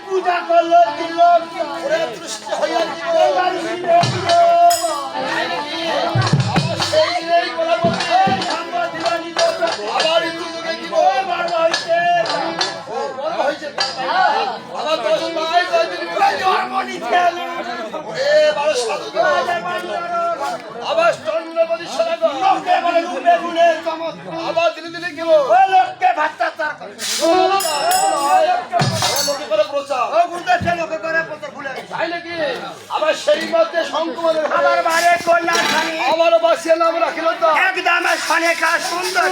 পূজা করলো দিল ওরে দৃষ্টি হইয়া আবার চন্দ্রপতি আবার দিলে দিলে কেউ লোককে ভাত্তা আবার সেই মধ্যে শঙ্করের আবারও বাসিয়া নাম রাখিল তো একদম সুন্দর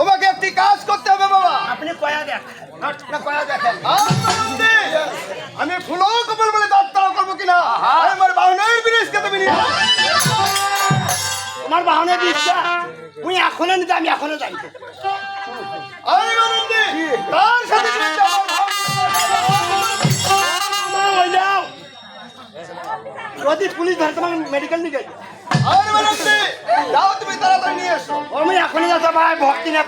তোমাকে একটি কাজ করতে হবে বাবা আপনি কয়া দেখেন আমি ফুলো কপাল বলে যাত্রা করবো কিনা আমার বাহনের বিরিশকে তুমি তোমার বাহনের বিরিশটা তুমি এখনো নিতে আমি এখনো যাই তার সাথে যদি পুলিশ ধরে তোমার মেডিকেল নিয়ে যাবে যাও তুমি তাড়াতাড়ি নিয়ে এসো আমি এখনই যাচ্ছি ভাই ভক্তি না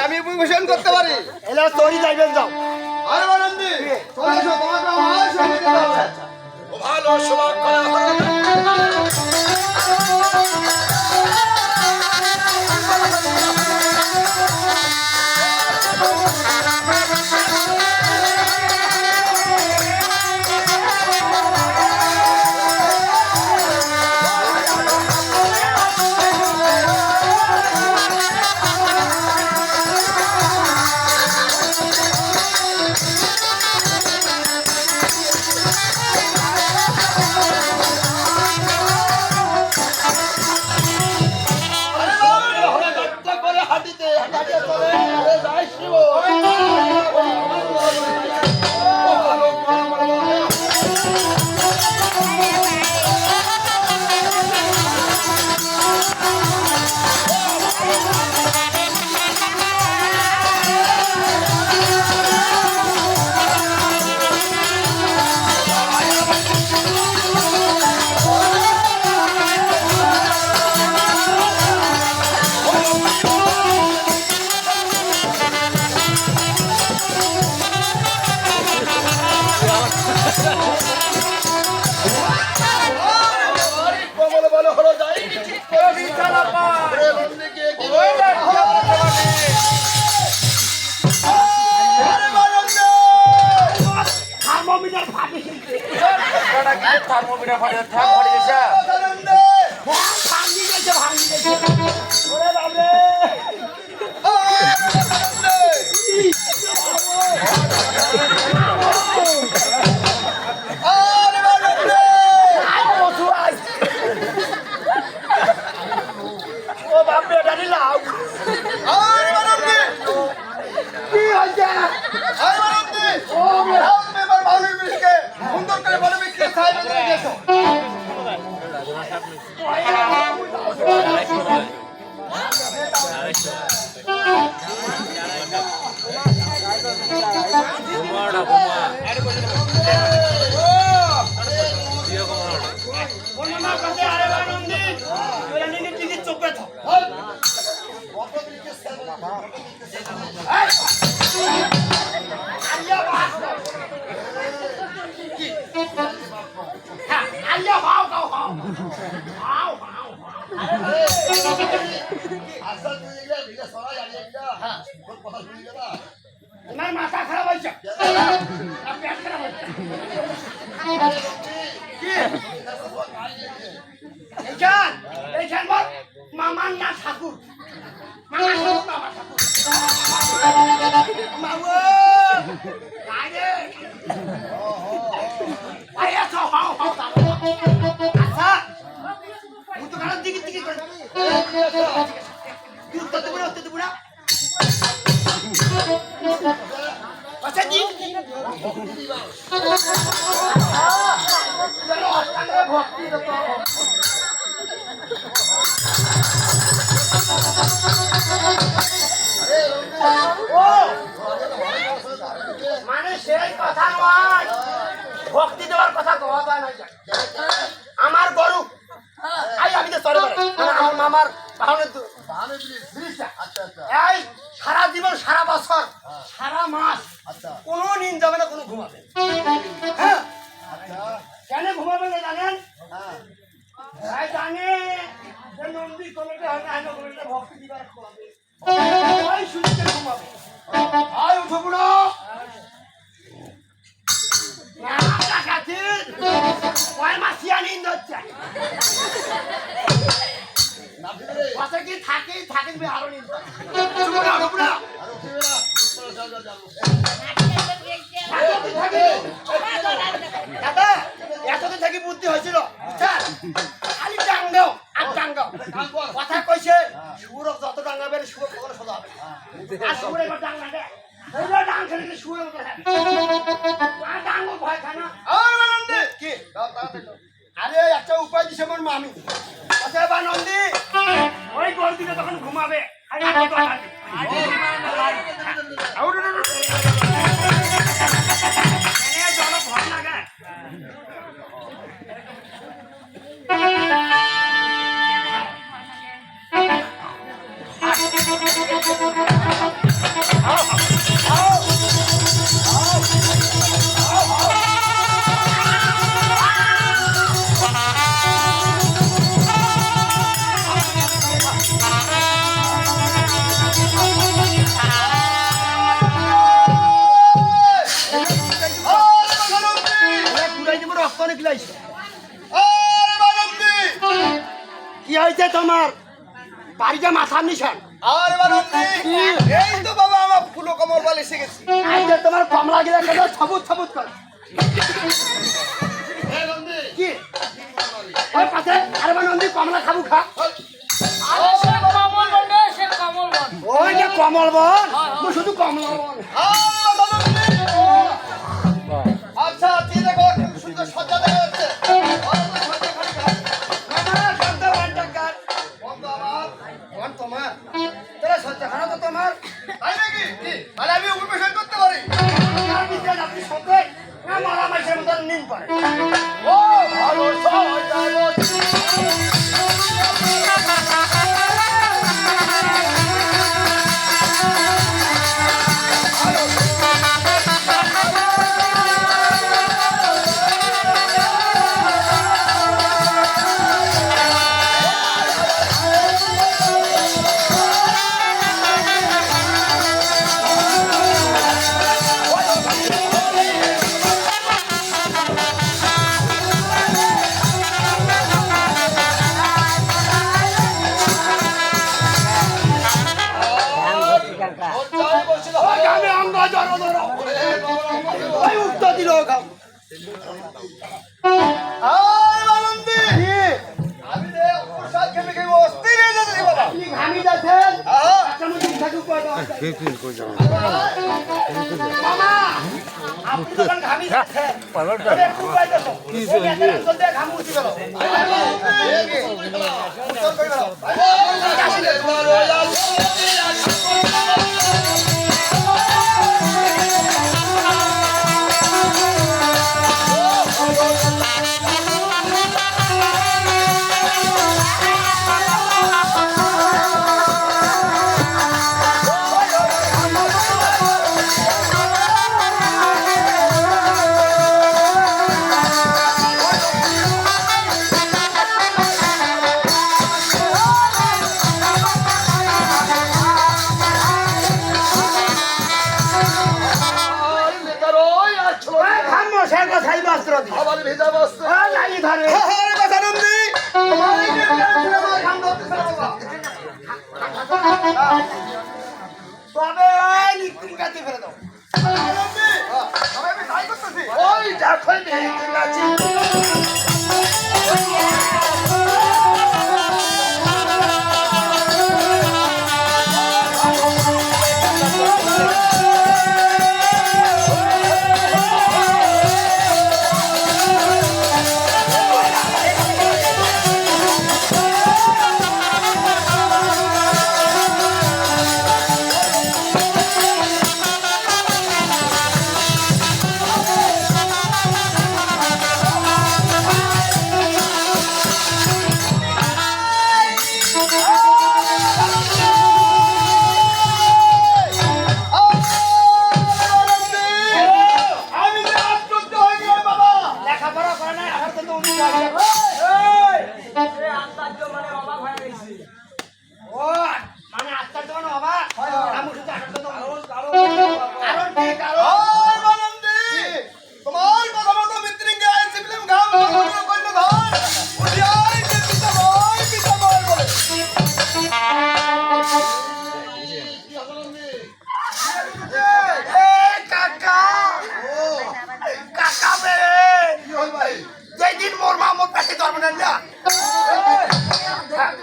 আমি পরিবেশন করতে পারি। এলা তোরই যাইবেন যাও। আরে বানন্দি চলে এসো, তোমাকে আমার সঙ্গে যেতে হবে। ভালো সবাক করা হলো। থার্মোমিটার ফাটে ঠ্যাং ফাটে গেছে ভাঙি গেছে ওরে বাবরে ও বাবরে ডালি লাও আরে বানন্দি কি হইছে আরে বানন্দি ও মেম্বার ভালো মিশকে সুন্দর করে বলে বিক্রি খাই বেঁধে গেছো। তোমার মাথা খারাপ হয়েছে পেট খারাপ হয়েছে এইখান বল মামার না ঠাকুর মামা ঠাকুর মামু আরে আরে খাও খাও খাও আচ্ছা মুতো কারণ দিকে দিকে করে তুই উত্তর দেবো না আচ্ছা জি ভক্তি কথা নয়, ভক্তি দেওয়ার কথা কওয়া যায় না। আমার গরু আমি তো চলে বেড়াই, আমার মামার বাহনের এই সারা জীবন, সারা বছর, সারা মাস কোনো নিন যাবে না, কোনো ঘুমাবে। হ্যাঁ, কেন ঘুমাবে না জানেন? জানে যে নন্দী কমিটি হয় না, কমিটি ভক্তি দিবার ঘুমাবে, ওই সুযোগে ঘুমাবে। আয় উঠো বুড়ো, এতদিন থাকি বুদ্ধি হয়েছিল, খালি ডাঙ্গাও আর ডাঙ্গাও। কথা কইছে সুরক যত ডাঙ্গাবে সুরক কখনো সোজা হবে আর সুরে এবার ডাঙ্গা দেয় ডাং খেলে সুরে আর ডাঙ্গো ভয় খায় না। কি আরে একটা উপায় দিছে আমার মামি, বা নন্দী ওই গোল দিকে তখন ঘুমাবে। জল ভয় লাগে। কি হয়েছে তোমার? বাড়িটা মাথার নিশান। আর এই তো বাবা আমার ফুলো কমল বলে এসে গেছি। তোমার কমলা গিলা কেন সবুজ সবুজ করে? কি ওই পাশে আরে নন্দী কমলা খাবো খা। ওই যে কমল বন, শুধু কমলা বন। আচ্ছা ঠিক আছে, খুব সুন্দর সজ্জা দেখা যাচ্ছে। তোমার তোরা সজ্জা খানা তো তোমার, তাই নাকি? তাহলে আমি উপবেশন করতে পারি? আপনি সত্যি না মারা মাসের মতন নিন পারে। ও ভালো আমি যে আশ্চর্য হয়ে গেলাম বাবা। লেখাপড়া করে নাই আর তো তুমি যাবে ও মানে আজকাল তো মানে বাবা আমি শুধু আসার তো কারণ কি কারণ ওই বানন্দি, তোমার কথা মতো মিত্রিঙ্গে আইছি ফিল্ম ঘাম তো কইলো ধর উঠিয়াই যে পিতা বল বলে। এ কাকা কাকা বে কি হল ভাই? যেদিন মোর মা মোর পেটে জন্ম নেন না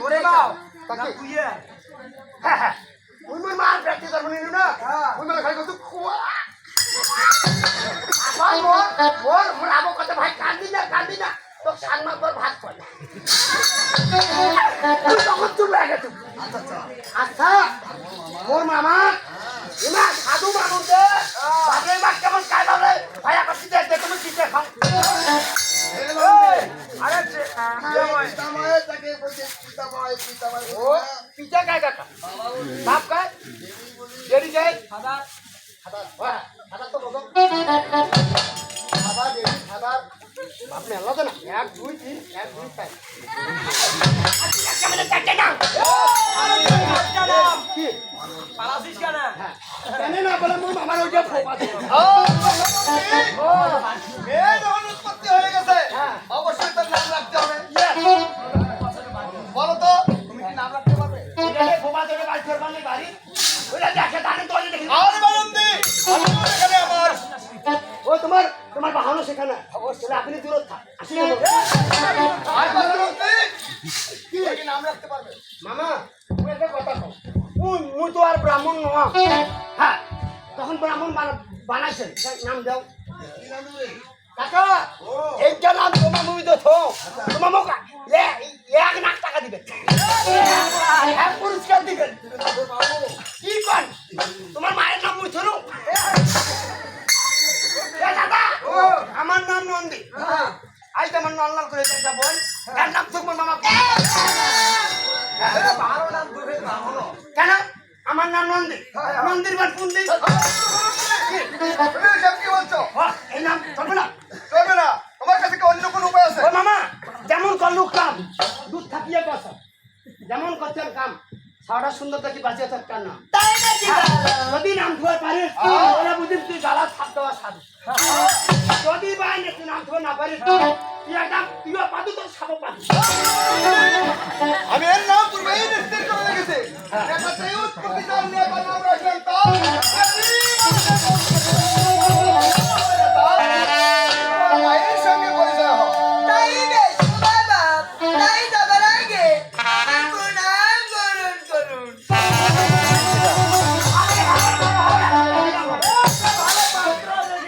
ওরে বাও তাকে ওই মোর মার পেটে জন্ম নিল না ওই মেলা খাই কত খুয়া। আবার মোর আবো কত ভাই কান্দি না তো সাংমার পর ভাত করে তুই তখন চুপ হয়ে গেছ আচ্ছা মোর মামা ইমা সাধু মানুষ দে বাপরে বাপ কেমন খাই বাবরে ভাইয়া কাছে দে তুমি কিসে খাও আরে পিতাময় তাকে বলছে পিতাময় ও পিতা খায় কাকা বাপ খায় দেরি যায় খাবার খাবার তো বলো খাবার দেরি খাবার বাপ মেলা তো না 1 2 3 1 2 4 কেমন চারটে নাম কি পালাছিস কেন? জানে না বলে মোর মামার ওইটা ফোপ আছে ও মেয়ে যখন উৎপত্তি হয়ে গেছে হ্যাঁ। অবশ্যই তার নাম রাখতে হবে। ইয়েস বলো তো তুমি কি নাম রাখতে পারবে? ওইটাকে ফোপ আছে ওটা বাড়ি ফেরবানি বাড়ি ওইটা দেখে জানে তো ওইটা দেখি আর বানন্দি, আমি এখানে আমার ও তোমার বাহানো সেখানে অবশ্যই আপনি দূর থাক আসি বলো আর বানন্দি কি নাম রাখতে পারবে? মামা তুই একটা কথা কও মুই তো আর ব্রাহ্মণ নয় হ্যাঁ তখন ব্রাহ্মণ বানাইছেন নাম দাও কি নাম দেবে? কাকা এইটা নাম তোমার মুই তো থো তোমার মুখ এক লাখ টাকা দিবেন এক পুরস্কার দিবেন কি কন তোমার মায়ের নাম মুই থরু দাদা আমার নাম নন্দী আজ তোমার নন্দাল করে একটা বল এর নাম তোমার মামা ভালো নাম দেবে ভালো। কেন আমার নাম নন্দী নন্দীর বার পুন্দি তুমি এসব কি বলছো? এই নাম চলবে না চলবে না, তোমার কাছে কি অন্য কোনো উপায় আছে? ও মামা যেমন করলু কাম দুধ থাকিয়ে কস যেমন করছেন কাম সারা সুন্দর দেখি বাঁচিয়ে থাকতাম না তাই নাকি? যদি নাম ধোয়ার পারিস ওরা বুঝিস তুই গালা ছাপ দেওয়া সাধু যদি বাইরে তুই নাম ধোয়া না পারিস তুই একদম তুইও পাদু তোর সাবো পাদু আমি এর নাম পূর্বেই নিশ্চিত করে রেখেছি। দেখাতেই উৎপত্তি নাম নিয়ে কোনো নাম রাখলেন তার মায়ের সঙ্গে পরিচয় হোক। তাই বেশ বাবা, তাই যাবার আগে প্রণাম করুন।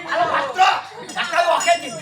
ভালো পাত্র একটা ওকে দিন